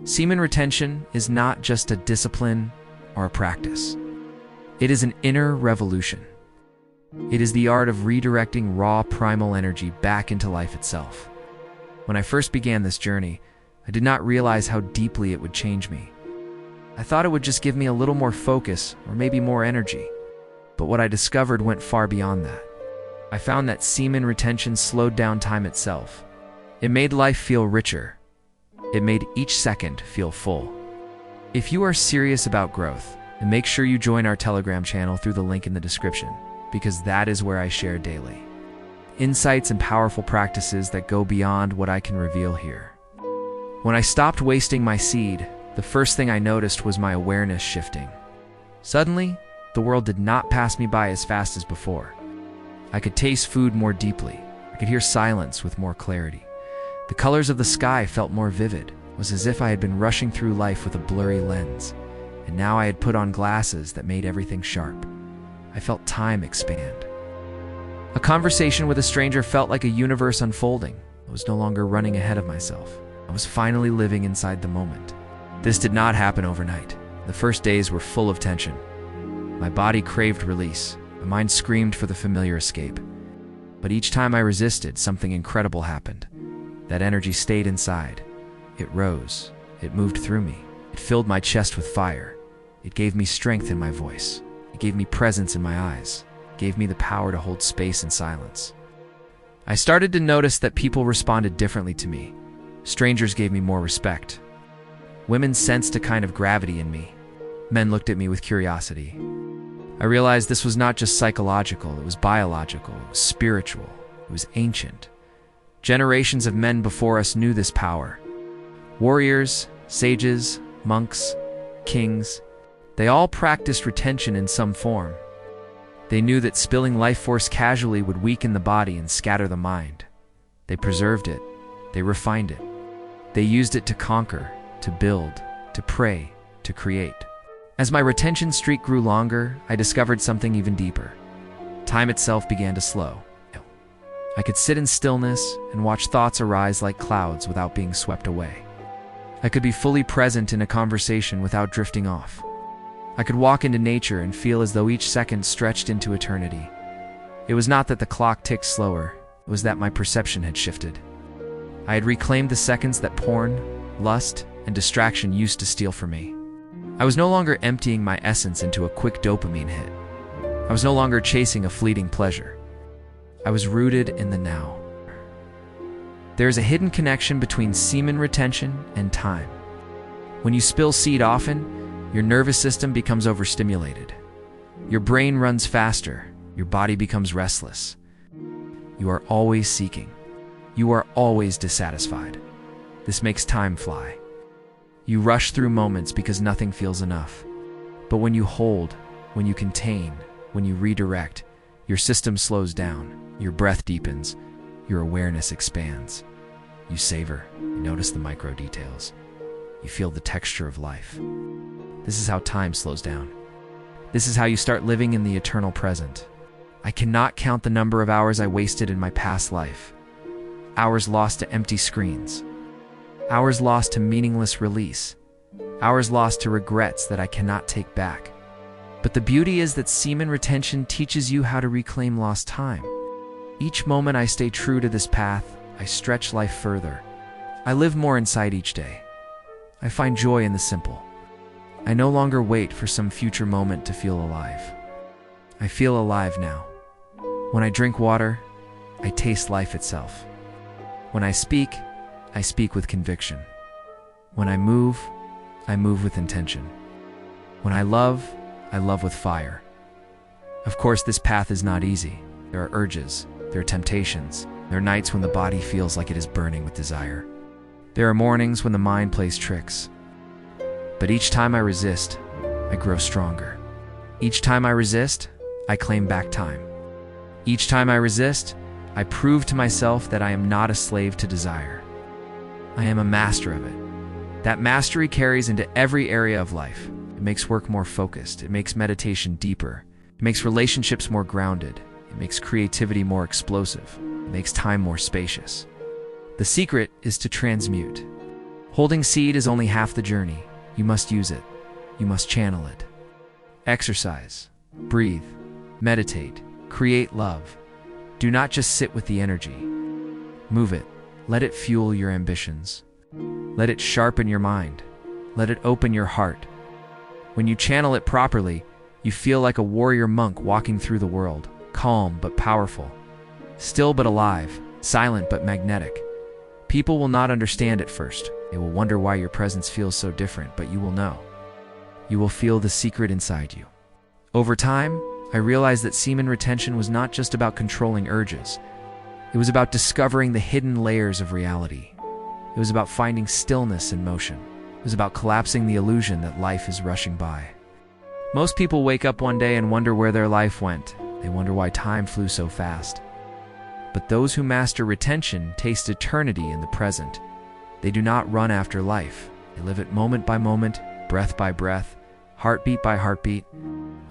Semen retention is not just a discipline or a practice. It is an inner revolution. It is the art of redirecting raw primal energy back into life itself. When I first began this journey, I did not realize how deeply it would change me. I thought it would just give me a little more focus or maybe more energy. But what I discovered went far beyond that. I found that semen retention slowed down time itself. It made life feel richer. It made each second feel full. If you are serious about growth, then make sure you join our Telegram channel through the link in the description, because that is where I share daily insights and powerful practices that go beyond what I can reveal here. When I stopped wasting my seed, the first thing I noticed was my awareness shifting. Suddenly, the world did not pass me by as fast as before. I could taste food more deeply. I could hear silence with more clarity. The colors of the sky felt more vivid. It was as if I had been rushing through life with a blurry lens, and now I had put on glasses that made everything sharp. I felt time expand. A conversation with a stranger felt like a universe unfolding. I was no longer running ahead of myself. I was finally living inside the moment. This did not happen overnight. The first days were full of tension. My body craved release. My mind screamed for the familiar escape. But each time I resisted, something incredible happened. That energy stayed inside. It rose. It moved through me. It filled my chest with fire. It gave me strength in my voice. It gave me presence in my eyes. It gave me the power to hold space in silence. I started to notice that people responded differently to me. Strangers gave me more respect. Women sensed a kind of gravity in me. Men looked at me with curiosity. I realized this was not just psychological, it was biological, it was spiritual, it was ancient. Generations of men before us knew this power. Warriors, sages, monks, kings, they all practiced retention in some form. They knew that spilling life force casually would weaken the body and scatter the mind. They preserved it. They refined it. They used it to conquer, to build, to pray, to create. As my retention streak grew longer, I discovered something even deeper. Time itself began to slow. I could sit in stillness and watch thoughts arise like clouds without being swept away. I could be fully present in a conversation without drifting off. I could walk into nature and feel as though each second stretched into eternity. It was not that the clock ticked slower, it was that my perception had shifted. I had reclaimed the seconds that porn, lust, and distraction used to steal from me. I was no longer emptying my essence into a quick dopamine hit. I was no longer chasing a fleeting pleasure. I was rooted in the now. There is a hidden connection between semen retention and time. When you spill seed often, your nervous system becomes overstimulated. Your brain runs faster. Your body becomes restless. You are always seeking. You are always dissatisfied. This makes time fly. You rush through moments because nothing feels enough. But when you hold, when you contain, when you redirect, your system slows down, your breath deepens, your awareness expands. You savor, you notice the micro details. You feel the texture of life. This is how time slows down. This is how you start living in the eternal present. I cannot count the number of hours I wasted in my past life. Hours lost to empty screens. Hours lost to meaningless release. Hours lost to regrets that I cannot take back. But the beauty is that semen retention teaches you how to reclaim lost time. Each moment I stay true to this path, I stretch life further. I live more inside each day. I find joy in the simple. I no longer wait for some future moment to feel alive. I feel alive now. When I drink water, I taste life itself. When I speak with conviction. When I move with intention. When I love with fire. Of course, this path is not easy. There are urges, there are temptations, there are nights when the body feels like it is burning with desire. There are mornings when the mind plays tricks. But each time I resist, I grow stronger. Each time I resist, I claim back time. Each time I resist, I prove to myself that I am not a slave to desire. I am a master of it. That mastery carries into every area of life. It makes work more focused. It makes meditation deeper. It makes relationships more grounded. It makes creativity more explosive. It makes time more spacious. The secret is to transmute. Holding seed is only half the journey. You must use it. You must channel it. Exercise, breathe, meditate, create love. Do not just sit with the energy. Move it. Let it fuel your ambitions. Let it sharpen your mind. Let it open your heart. When you channel it properly, you feel like a warrior monk walking through the world, calm but powerful, still but alive, silent but magnetic. People will not understand at first. They will wonder why your presence feels so different, but you will know. You will feel the secret inside you. Over time, I realized that semen retention was not just about controlling urges. It was about discovering the hidden layers of reality. It was about finding stillness in motion. It was about collapsing the illusion that life is rushing by. Most people wake up one day and wonder where their life went. They wonder why time flew so fast. But those who master retention taste eternity in the present. They do not run after life. They live it moment by moment, breath by breath, heartbeat by heartbeat.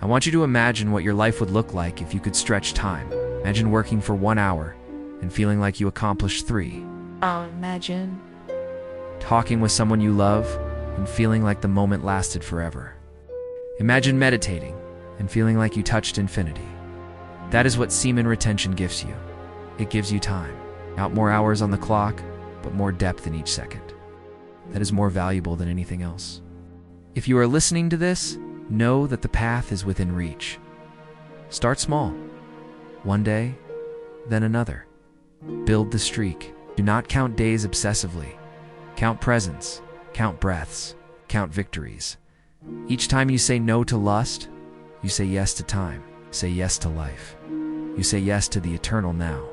I want you to imagine what your life would look like if you could stretch time. Imagine working for 1 hour and feeling like you accomplished 3. Imagine Talking with someone you love and feeling like the moment lasted forever. Imagine meditating and feeling like you touched infinity. That is what semen retention gives you. It gives you time. Not more hours on the clock, but more depth in each second. That is more valuable than anything else. If you are listening to this, know that the path is within reach. Start small. One day, then another. Build the streak. Do not count days obsessively. Count presents, count breaths, count victories. Each time you say no to lust, you say yes to time. Say yes to life. You say yes to the eternal now.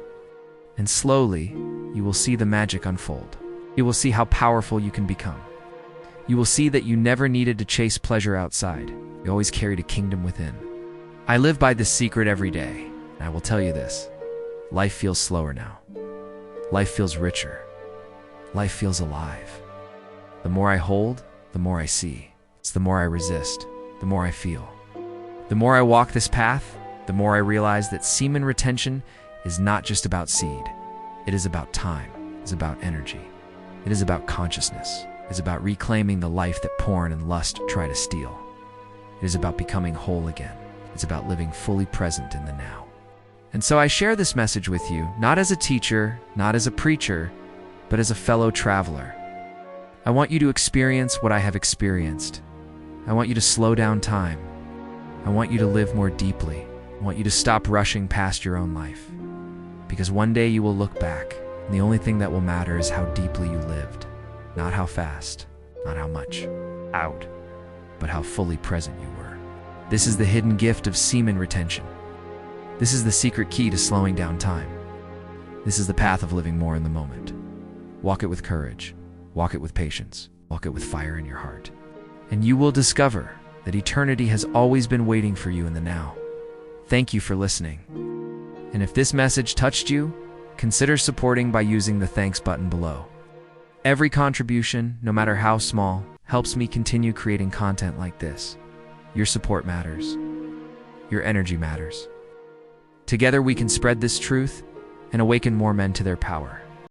And slowly, you will see the magic unfold. You will see how powerful you can become. You will see that you never needed to chase pleasure outside. You always carried a kingdom within. I live by this secret every day, and I will tell you this. Life feels slower now. Life feels richer. Life feels alive. The more I hold, the more I see. It's the more I resist, the more I feel. The more I walk this path, the more I realize that semen retention is not just about seed. It is about time. It's about energy. It is about consciousness. It is about reclaiming the life that porn and lust try to steal. It is about becoming whole again. It's about living fully present in the now. And so I share this message with you, not as a teacher, not as a preacher, but as a fellow traveler. I want you to experience what I have experienced. I want you to slow down time. I want you to live more deeply. I want you to stop rushing past your own life. Because one day you will look back, and the only thing that will matter is how deeply you lived. Not how fast, not how much, out, but how fully present you were. This is the hidden gift of semen retention. This is the secret key to slowing down time. This is the path of living more in the moment. Walk it with courage. Walk it with patience. Walk it with fire in your heart. And you will discover that eternity has always been waiting for you in the now. Thank you for listening. And if this message touched you, consider supporting by using the thanks button below. Every contribution, no matter how small, helps me continue creating content like this. Your support matters. Your energy matters. Together we can spread this truth and awaken more men to their power.